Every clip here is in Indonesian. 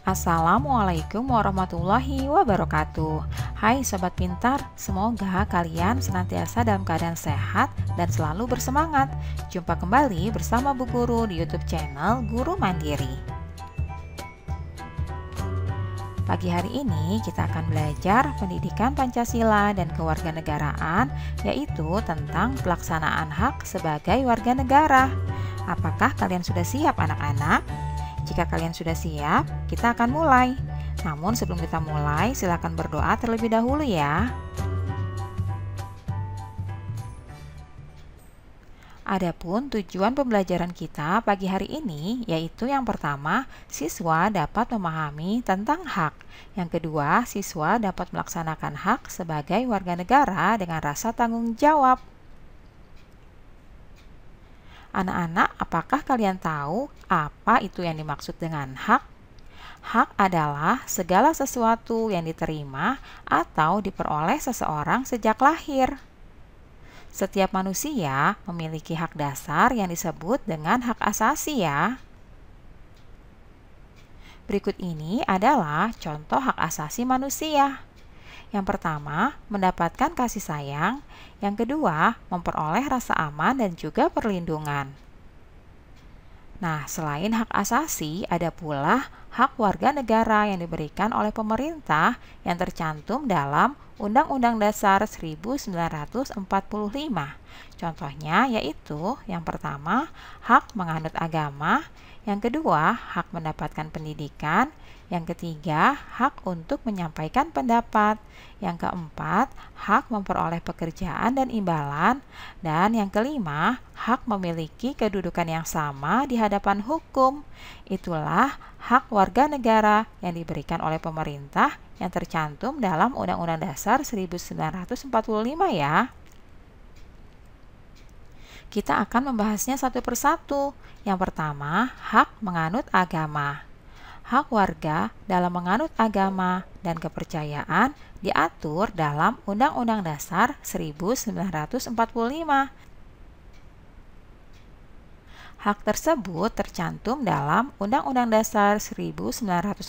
Assalamualaikum warahmatullahi wabarakatuh. Hai Sobat Pintar, semoga kalian senantiasa dalam keadaan sehat dan selalu bersemangat. Jumpa kembali bersama Bu Guru di YouTube channel Guru Mandiri. Pagi hari ini kita akan belajar pendidikan Pancasila dan kewarganegaraan, yaitu tentang pelaksanaan hak sebagai warga negara. Apakah kalian sudah siap anak-anak? Jika kalian sudah siap, kita akan mulai. Namun sebelum kita mulai, silakan berdoa terlebih dahulu ya. Adapun tujuan pembelajaran kita pagi hari ini yaitu yang pertama, siswa dapat memahami tentang hak. Yang kedua, siswa dapat melaksanakan hak sebagai warga negara dengan rasa tanggung jawab. Anak-anak, apakah kalian tahu apa itu yang dimaksud dengan hak? Hak adalah segala sesuatu yang diterima atau diperoleh seseorang sejak lahir. Setiap manusia memiliki hak dasar yang disebut dengan hak asasi ya. Berikut ini adalah contoh hak asasi manusia. Yang pertama, mendapatkan kasih sayang. Yang kedua, memperoleh rasa aman dan juga perlindungan. Nah, selain hak asasi, ada pula hak warga negara yang diberikan oleh pemerintah yang tercantum dalam Undang-Undang Dasar 1945. Contohnya yaitu yang pertama, hak menganut agama, yang kedua, hak mendapatkan pendidikan, yang ketiga, hak untuk menyampaikan pendapat, yang keempat, hak memperoleh pekerjaan dan imbalan, dan yang kelima, hak memiliki kedudukan yang sama di hadapan hukum. Itulah hak warga negara yang diberikan oleh pemerintah yang tercantum dalam Undang-Undang Dasar 1945 ya. Kita akan membahasnya satu persatu. Yang pertama, hak menganut agama. Hak warga dalam menganut agama dan kepercayaan diatur dalam Undang-Undang Dasar 1945. Hak tersebut tercantum dalam Undang-Undang Dasar 1945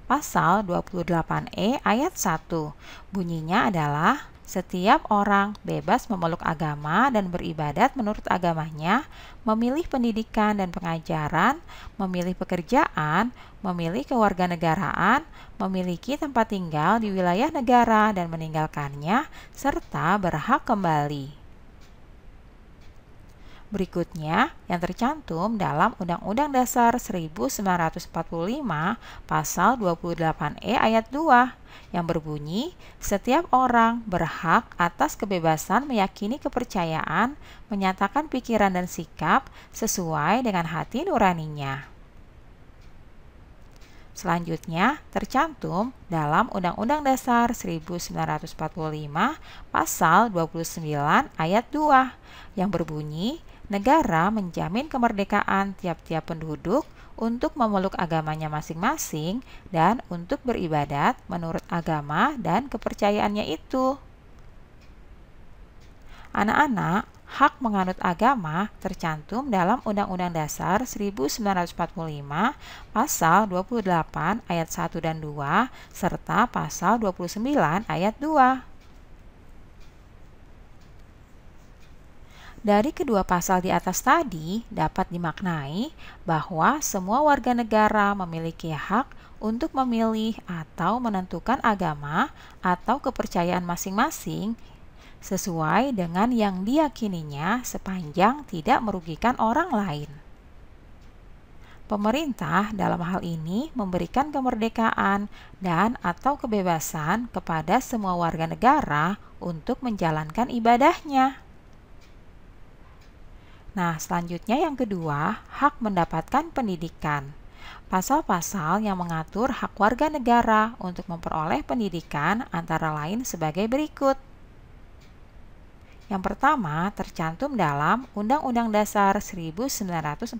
Pasal 28E ayat 1. Bunyinya adalah setiap orang bebas memeluk agama dan beribadat menurut agamanya, memilih pendidikan dan pengajaran, memilih pekerjaan, memilih kewarganegaraan, memiliki tempat tinggal di wilayah negara dan meninggalkannya, serta berhak kembali. Berikutnya yang tercantum dalam Undang-Undang Dasar 1945 Pasal 28E ayat 2 yang berbunyi, setiap orang berhak atas kebebasan meyakini kepercayaan, menyatakan pikiran dan sikap sesuai dengan hati nuraninya. Selanjutnya tercantum dalam Undang-Undang Dasar 1945 Pasal 29 ayat 2 yang berbunyi, negara menjamin kemerdekaan tiap-tiap penduduk untuk memeluk agamanya masing-masing dan untuk beribadat menurut agama dan kepercayaannya itu. Anak-anak, hak menganut agama tercantum dalam Undang-Undang Dasar 1945 Pasal 28 ayat 1 dan 2 serta Pasal 29 ayat 2. Dari kedua pasal di atas tadi dapat dimaknai bahwa semua warga negara memiliki hak untuk memilih atau menentukan agama atau kepercayaan masing-masing sesuai dengan yang diyakininya sepanjang tidak merugikan orang lain. Pemerintah dalam hal ini memberikan kemerdekaan dan atau kebebasan kepada semua warga negara untuk menjalankan ibadahnya. Nah, selanjutnya yang kedua, hak mendapatkan pendidikan. Pasal-pasal yang mengatur hak warga negara untuk memperoleh pendidikan antara lain sebagai berikut. Yang pertama tercantum dalam Undang-Undang Dasar 1945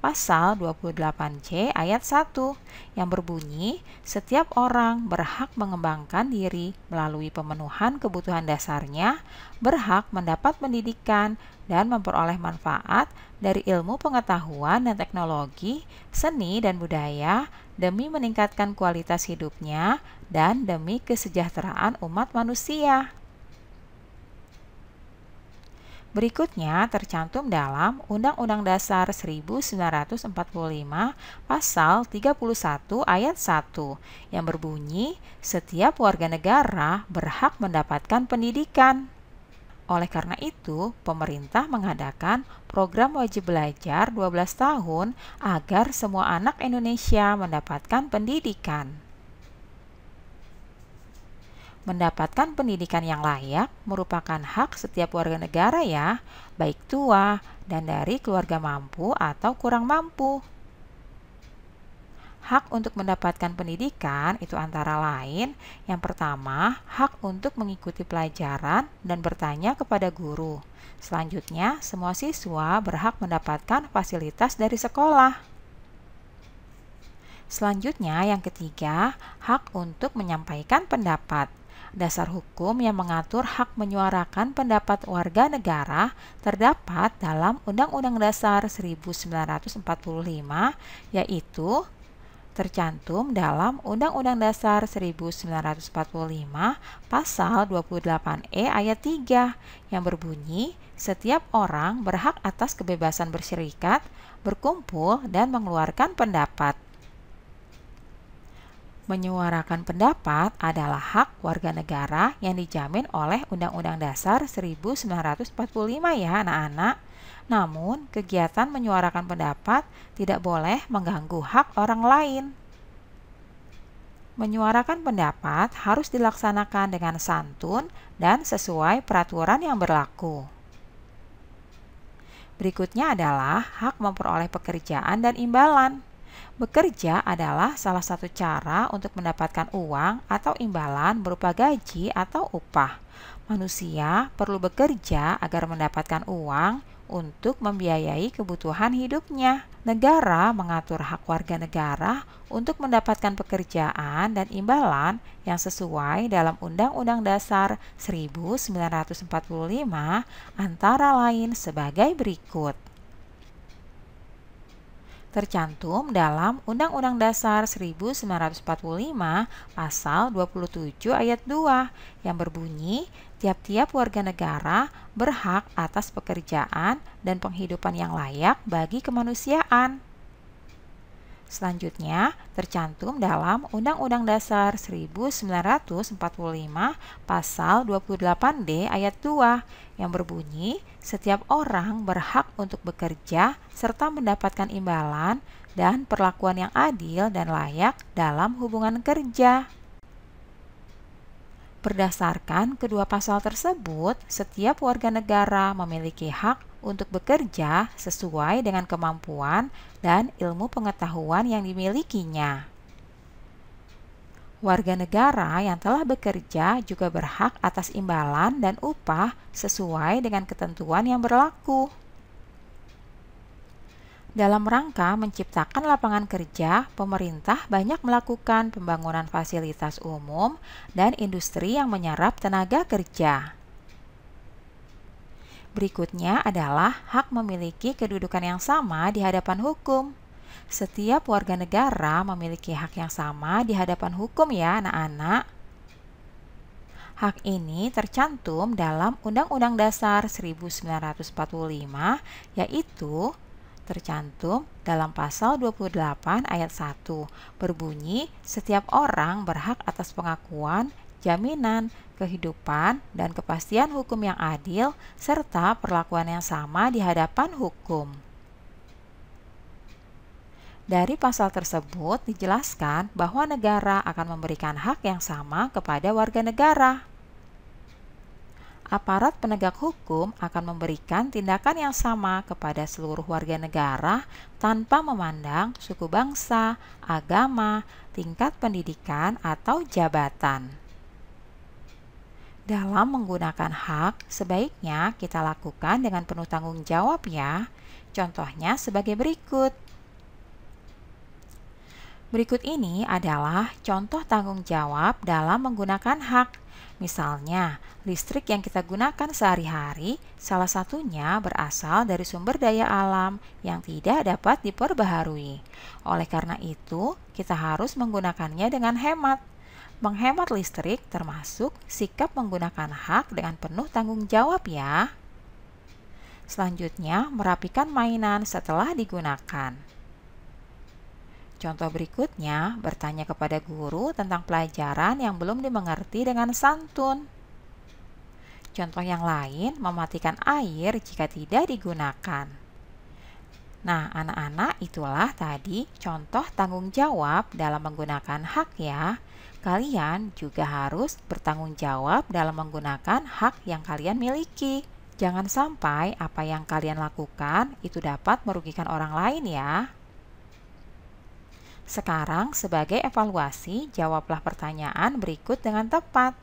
Pasal 28C ayat 1 yang berbunyi, setiap orang berhak mengembangkan diri melalui pemenuhan kebutuhan dasarnya, berhak mendapat pendidikan dan memperoleh manfaat dari ilmu pengetahuan dan teknologi, seni dan budaya demi meningkatkan kualitas hidupnya dan demi kesejahteraan umat manusia. Berikutnya tercantum dalam Undang-Undang Dasar 1945 Pasal 31 ayat 1 yang berbunyi, setiap warga negara berhak mendapatkan pendidikan. Oleh karena itu, pemerintah mengadakan program wajib belajar 12 tahun agar semua anak Indonesia mendapatkan pendidikan. Mendapatkan pendidikan yang layak merupakan hak setiap warga negara ya, baik tua dan dari keluarga mampu atau kurang mampu. Hak untuk mendapatkan pendidikan itu antara lain, yang pertama, hak untuk mengikuti pelajaran dan bertanya kepada guru. Selanjutnya, semua siswa berhak mendapatkan fasilitas dari sekolah. Selanjutnya, yang ketiga, hak untuk menyampaikan pendapat. Dasar hukum yang mengatur hak menyuarakan pendapat warga negara terdapat dalam Undang-Undang Dasar 1945, yaitu tercantum dalam Undang-Undang Dasar 1945 Pasal 28E ayat 3 yang berbunyi, setiap orang berhak atas kebebasan berserikat, berkumpul, dan mengeluarkan pendapat. Menyuarakan pendapat adalah hak warga negara yang dijamin oleh Undang-Undang Dasar 1945 ya anak-anak. Namun, kegiatan menyuarakan pendapat tidak boleh mengganggu hak orang lain. Menyuarakan pendapat harus dilaksanakan dengan santun dan sesuai peraturan yang berlaku. Berikutnya adalah hak memperoleh pekerjaan dan imbalan. Bekerja adalah salah satu cara untuk mendapatkan uang atau imbalan berupa gaji atau upah. Manusia perlu bekerja agar mendapatkan uang untuk membiayai kebutuhan hidupnya. Negara mengatur hak warga negara untuk mendapatkan pekerjaan dan imbalan yang sesuai dalam Undang-Undang Dasar 1945 antara lain sebagai berikut. Tercantum dalam Undang-Undang Dasar 1945 Pasal 27 ayat 2 yang berbunyi, tiap-tiap warga negara berhak atas pekerjaan dan penghidupan yang layak bagi kemanusiaan. Selanjutnya, tercantum dalam Undang-Undang Dasar 1945 Pasal 28D ayat 2 yang berbunyi, setiap orang berhak untuk bekerja serta mendapatkan imbalan dan perlakuan yang adil dan layak dalam hubungan kerja. Berdasarkan kedua pasal tersebut, setiap warga negara memiliki hak untuk bekerja sesuai dengan kemampuan dan ilmu pengetahuan yang dimilikinya. Warga negara yang telah bekerja juga berhak atas imbalan dan upah sesuai dengan ketentuan yang berlaku. Dalam rangka menciptakan lapangan kerja, pemerintah banyak melakukan pembangunan fasilitas umum dan industri yang menyerap tenaga kerja. Berikutnya adalah hak memiliki kedudukan yang sama di hadapan hukum. Setiap warga negara memiliki hak yang sama di hadapan hukum ya anak-anak. Hak ini tercantum dalam Undang-Undang Dasar 1945, yaitu tercantum dalam Pasal 28 ayat 1, berbunyi setiap orang berhak atas pengakuan, jaminan, kehidupan, dan kepastian hukum yang adil, serta perlakuan yang sama di hadapan hukum. Dari pasal tersebut dijelaskan bahwa negara akan memberikan hak yang sama kepada warga negara. Aparat penegak hukum akan memberikan tindakan yang sama kepada seluruh warga negara tanpa memandang suku bangsa, agama, tingkat pendidikan, atau jabatan. Dalam menggunakan hak, sebaiknya kita lakukan dengan penuh tanggung jawab ya. Contohnya sebagai berikut. Berikut ini adalah contoh tanggung jawab dalam menggunakan hak. Misalnya, listrik yang kita gunakan sehari-hari salah satunya berasal dari sumber daya alam yang tidak dapat diperbaharui. Oleh karena itu, kita harus menggunakannya dengan hemat. Menghemat listrik termasuk sikap menggunakan hak dengan penuh tanggung jawab ya. Selanjutnya, merapikan mainan setelah digunakan. Contoh berikutnya, bertanya kepada guru tentang pelajaran yang belum dimengerti dengan santun. Contoh yang lain, mematikan air jika tidak digunakan. Nah, anak-anak, itulah tadi contoh tanggung jawab dalam menggunakan hak ya. Kalian juga harus bertanggung jawab dalam menggunakan hak yang kalian miliki. Jangan sampai apa yang kalian lakukan itu dapat merugikan orang lain ya. Sekarang, sebagai evaluasi, jawablah pertanyaan berikut dengan tepat.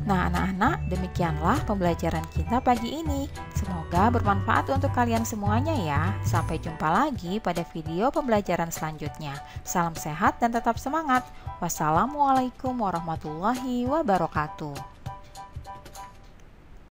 Nah, anak-anak, demikianlah pembelajaran kita pagi ini. Semoga bermanfaat untuk kalian semuanya ya. Sampai jumpa lagi pada video pembelajaran selanjutnya. Salam sehat dan tetap semangat. Wassalamualaikum warahmatullahi wabarakatuh.